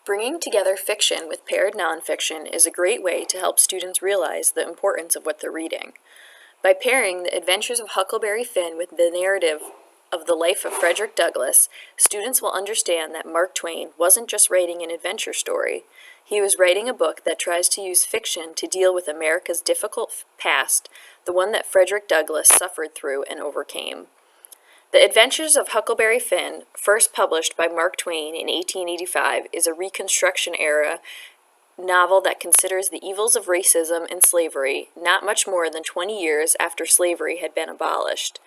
Bringing together fiction with paired nonfiction is a great way to help students realize the importance of what they're reading. By pairing the adventures of Huckleberry Finn with the narrative of the life of Frederick Douglass, students will understand that Mark Twain wasn't just writing an adventure story. He was writing a book that tries to use fiction to deal with America's difficult past, the one that Frederick Douglass suffered through and overcame. The Adventures of Huckleberry Finn, first published by Mark Twain in 1885, is a Reconstruction-era novel that considers the evils of racism and slavery not much more than 20 years after slavery had been abolished.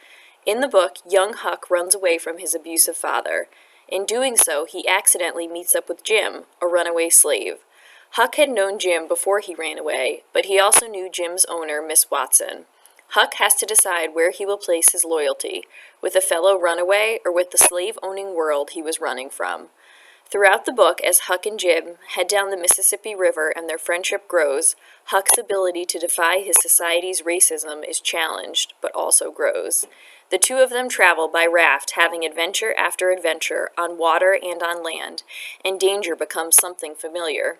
In the book, young Huck runs away from his abusive father. In doing so, he accidentally meets up with Jim, a runaway slave. Huck had known Jim before he ran away, but he also knew Jim's owner, Miss Watson. Huck has to decide where he will place his loyalty, with a fellow runaway or with the slave-owning world he was running from. Throughout the book, as Huck and Jim head down the Mississippi River and their friendship grows, Huck's ability to defy his society's racism is challenged, but also grows. The two of them travel by raft, having adventure after adventure, on water and on land, and danger becomes something familiar.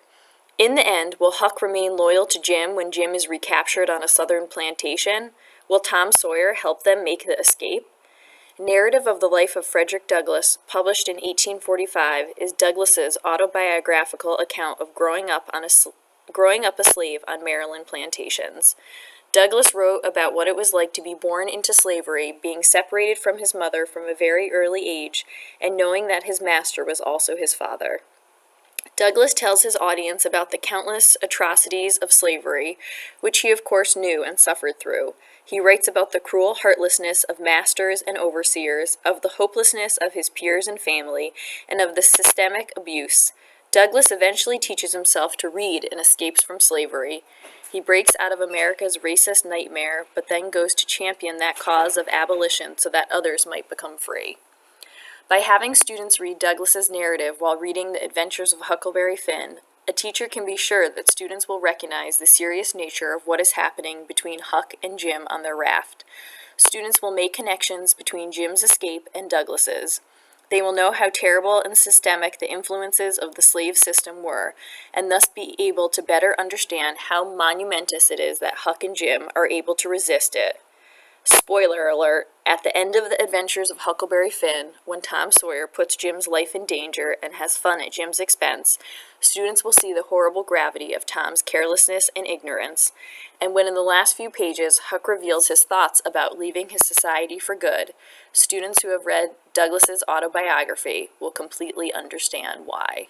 In the end, will Huck remain loyal to Jim when Jim is recaptured on a southern plantation? Will Tom Sawyer help them make the escape? Narrative of the Life of Frederick Douglass, published in 1845, is Douglass's autobiographical account of growing up a slave on Maryland plantations. Douglass wrote about what it was like to be born into slavery, being separated from his mother from a very early age, and knowing that his master was also his father. Douglass tells his audience about the countless atrocities of slavery, which he of course knew and suffered through. He writes about the cruel heartlessness of masters and overseers, of the hopelessness of his peers and family, and of the systemic abuse. Douglass eventually teaches himself to read and escapes from slavery. He breaks out of America's racist nightmare, but then goes to champion that cause of abolition so that others might become free. By having students read Douglass's narrative while reading The Adventures of Huckleberry Finn, a teacher can be sure that students will recognize the serious nature of what is happening between Huck and Jim on their raft. Students will make connections between Jim's escape and Douglass's. They will know how terrible and systemic the influences of the slave system were, and thus be able to better understand how monumentous it is that Huck and Jim are able to resist it. Spoiler alert, at the end of The Adventures of Huckleberry Finn, when Tom Sawyer puts Jim's life in danger and has fun at Jim's expense, students will see the horrible gravity of Tom's carelessness and ignorance. And when in the last few pages, Huck reveals his thoughts about leaving his society for good, students who have read Douglass's autobiography will completely understand why.